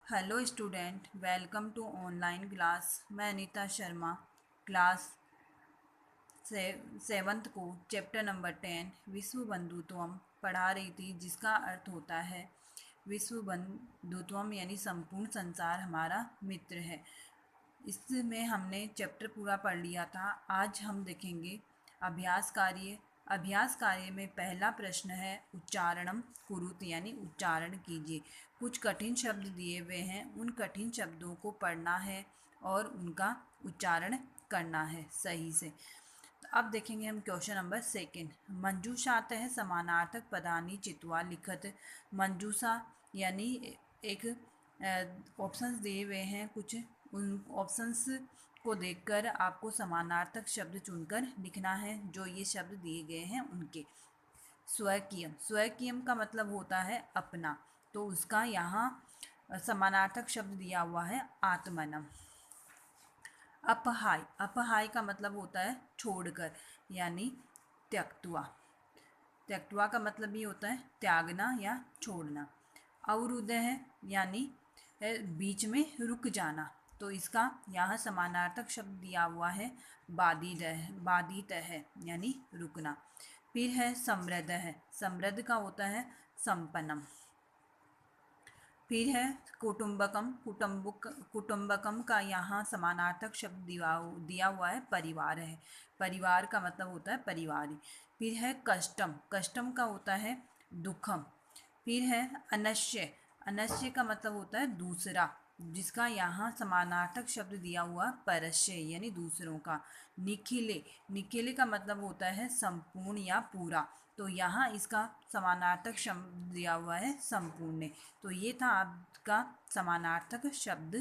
Hello student, welcome to online class. मैं Anita Sharma class seventh को chapter number 10 विश्व बंधुत्वम पढ़ा रही थी, जिसका अर्थ होता है विश्व बंधुत्वम यानी संपूर्ण संसार हमारा मित्र है। इसमें हमने चैप्टर पूरा पढ़ लिया था। आज हम देखेंगे अभ्यास कार्य। अभ्यास कार्य में पहला प्रश्न है उच्चारणम कुरुत यानी उच्चारण कीजिए। कुछ कठिन शब्द दिए हुए हैं, उन कठिन शब्दों को पढ़ना है और उनका उच्चारण करना है सही से। तो अब देखेंगे हम क्वेश्चन नंबर सेकंड। मंजूषात है समानार्थक पदानी चित्वा लिखत। मंजूषा यानी एक ऑप्शंस दिए हुए हैं कुछ, उन ऑप्शंस को देखकर आपको समानार्थक शब्द चुनकर लिखना है जो ये शब्द दिए गए हैं उनके। स्वकीयम, स्वकीयम का मतलब होता है अपना, तो उसका यहाँ समानार्थक शब्द दिया हुआ है आत्मनम। अपहाय, अपहाय का मतलब होता है छोड़कर यानी त्यक्त्वा। त्यक्त्वा का मतलब ये होता है त्यागना या छोड़ना। अवरुद्ध है यानी बीच में रुक जाना, तो इसका यहाँ समानार्थक शब्द दिया हुआ है बाधित है, बाधित है यानी रुकना। फिर है समृद्ध है, समृद्ध का होता है संपन्नम। फिर है कुटुंबकम, कुटुंबकम का यहाँ समानार्थक शब्द दिया हुआ है परिवार है। परिवार का मतलब होता है परिवारी। फिर है कष्टम, कष्टम का होता है दुखम। फिर है अनश्य, अनश्य का मतलब होता है दूसरा, जिसका यहाँ समानार्थक शब्द दिया हुआ परश्य यानी दूसरों का। निखिले, निखिले का मतलब होता है संपूर्ण या पूरा, तो यहाँ इसका समानार्थक शब्द दिया हुआ है संपूर्ण। तो ये था आपका समानार्थक शब्द।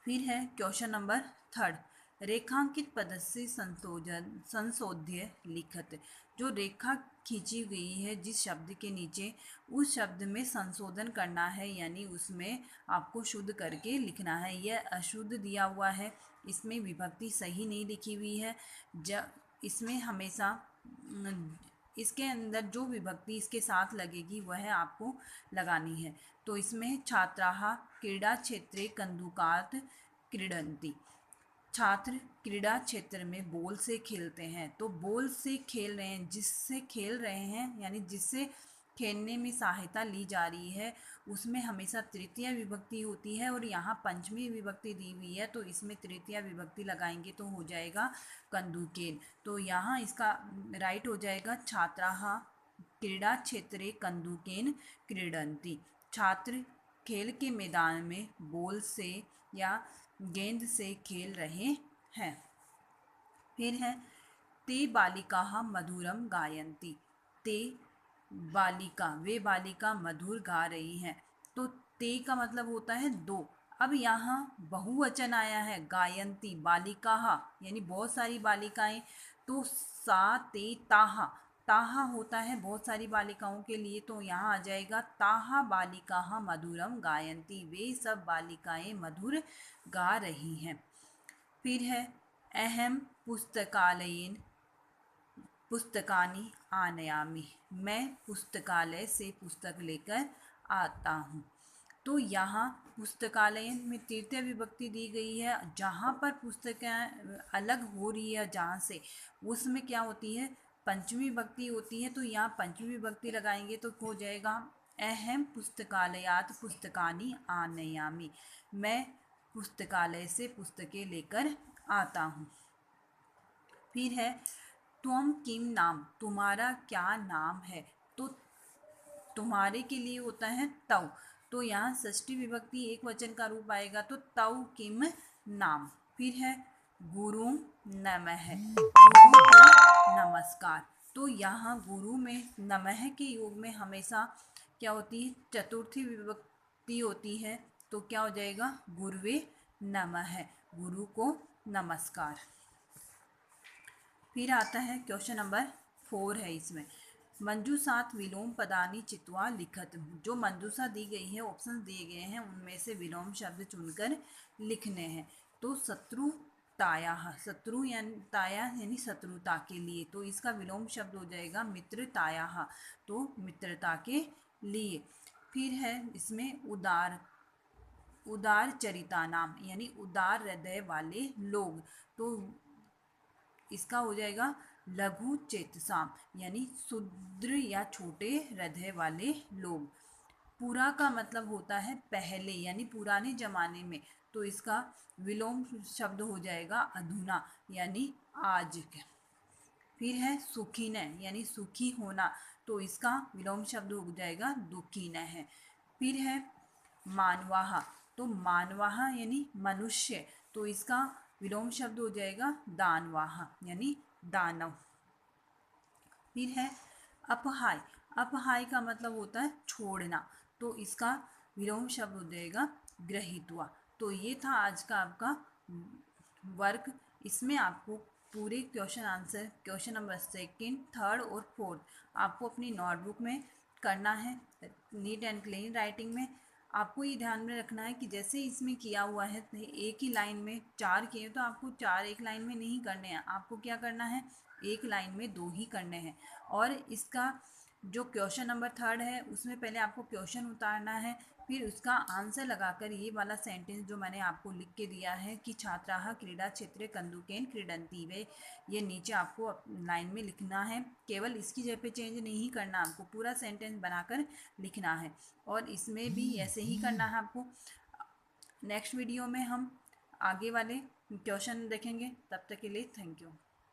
फिर है क्वेश्चन नंबर थर्ड। रेखांकित पद से संशोध्य लिखत। जो रेखा खींची गई है जिस शब्द के नीचे, उस शब्द में संशोधन करना है, यानी उसमें आपको शुद्ध करके लिखना है। यह अशुद्ध दिया हुआ है, इसमें विभक्ति सही नहीं लिखी हुई है। इसमें हमेशा इसके अंदर जो विभक्ति इसके साथ लगेगी वह आपको लगानी है। तो इसमें छात्राः क्रीड़ा क्षेत्रे कंदुकात क्रीडन्ति। छात्र क्रीड़ा क्षेत्र में बॉल से खेलते हैं, तो बॉल से खेल रहे हैं, जिससे खेल रहे हैं यानी जिससे खेलने में सहायता ली जा रही है, उसमें हमेशा तृतीया विभक्ति होती है और यहाँ पंचमी विभक्ति दी हुई है, तो इसमें तृतीया विभक्ति लगाएंगे तो हो जाएगा कंदुकेन। तो यहाँ इसका राइट हो जाएगा छात्राः क्रीड़ा क्षेत्रे कंदुकेन क्रीडन्ति। छात्र खेल के मैदान में बॉल से या गेंद से खेल रहे हैं। फिर है ते बालिका मधुरम गायन्ति। ते बालिका, वे बालिका मधुर गा रही हैं, तो ते का मतलब होता है दो। अब यहाँ बहुवचन आया है गायन्ति बालिका यानी बहुत सारी बालिकाएं, तो सा ते ताहा, ताहा होता है बहुत सारी बालिकाओं के लिए, तो यहाँ आ जाएगा ताहा बालिका मधुरम गायन्ति। वे सब बालिकाएं मधुर गा रही हैं। फिर है अहम पुस्तकालयेन पुस्तकानि आनयामि। मैं पुस्तकालय से पुस्तक लेकर आता हूँ। तो यहाँ पुस्तकालय में तृतीय विभक्ति दी गई है, जहाँ पर पुस्तकें अलग हो रही है जहाँ से, उसमें क्या होती है पंचमी विभक्ति होती है, तो यहाँ पंचमी विभक्ति लगाएंगे तो हो जाएगा अहम पुस्तकालयात पुस्तकानि आनयामि। मैं पुस्तकालय से पुस्तकें लेकर आता हूँ। फिर है त्वम किम नाम, तुम्हारा क्या नाम है, तो तुम्हारे के लिए होता है तव, तो यहाँ षष्ठी विभक्ति एक वचन का रूप आएगा, तो तव किम नाम। फिर है गुरु नमः, गुरु को नमस्कार। तो यहाँ गुरु में नमः के योग में हमेशा क्या होती है चतुर्थी विभक्ति होती है, तो क्या हो जाएगा गुरुवे नमः, गुरु को नमस्कार। फिर आता है क्वेश्चन नंबर 4 है, इसमें मंजूषात विलोम पदानी चित्वा लिखत। जो मंजूषा दी गई है, ऑप्शन दिए गए हैं, उनमें से विलोम शब्द चुनकर लिखने हैं। तो शत्रु ताया, शत्रु यानी ताया यानी शत्रुता के लिए, तो इसका विलोम शब्द हो जाएगा मित्रताया, तो मित्रता के लिए। फिर है इसमें उदार चरिता नाम, यानी उदार हृदय वाले लोग। तो इसका हो जाएगा लघु चेतसाम, यानी शुद्र या छोटे हृदय वाले लोग। पूरा का मतलब होता है पहले, यानी पुराने जमाने में। तो इसका विलोम शब्द हो जाएगा अधुना, यानी आज। फिर है सुखी न, यानी सुखी होना। तो इसका विलोम शब्द हो जाएगा दुखी न है। फिर है मानवाहा, तो मानवाहा यानी मनुष्य। तो इसका विलोम शब्द हो जाएगा दानवाहा, यानी दानव। फिर है अपहाय, अपहाय का मतलब होता है छोड़ना। तो इसका विलोम शब्द हो जाएगा ग्रहीत्वा। तो ये था आज का आपका वर्क। इसमें आपको पूरे क्वेश्चन आंसर, क्वेश्चन नंबर 2, 3 और 4 आपको अपनी नोटबुक में करना है, नीट एंड क्लीन राइटिंग में। आपको ये ध्यान में रखना है कि जैसे इसमें किया हुआ है एक ही लाइन में 4 किए, तो आपको 4 एक लाइन में नहीं करने हैं। आपको क्या करना है, एक लाइन में 2 ही करने हैं। और इसका जो क्वेश्चन नंबर 3 है उसमें पहले आपको क्वेश्चन उतारना है, फिर उसका आंसर लगाकर ये वाला सेंटेंस जो मैंने आपको लिख के दिया है कि छात्राः क्रीडा क्षेत्रे कन्दुकेन क्रीडन्ति वे, ये नीचे आपको लाइन में लिखना है। केवल इसकी जगह पे चेंज नहीं करना, आपको पूरा सेंटेंस बनाकर लिखना है। और इसमें भी ऐसे ही करना है आपको। नेक्स्ट वीडियो में हम आगे वाले क्वेश्चन देखेंगे। तब तक के लिए थैंक यू।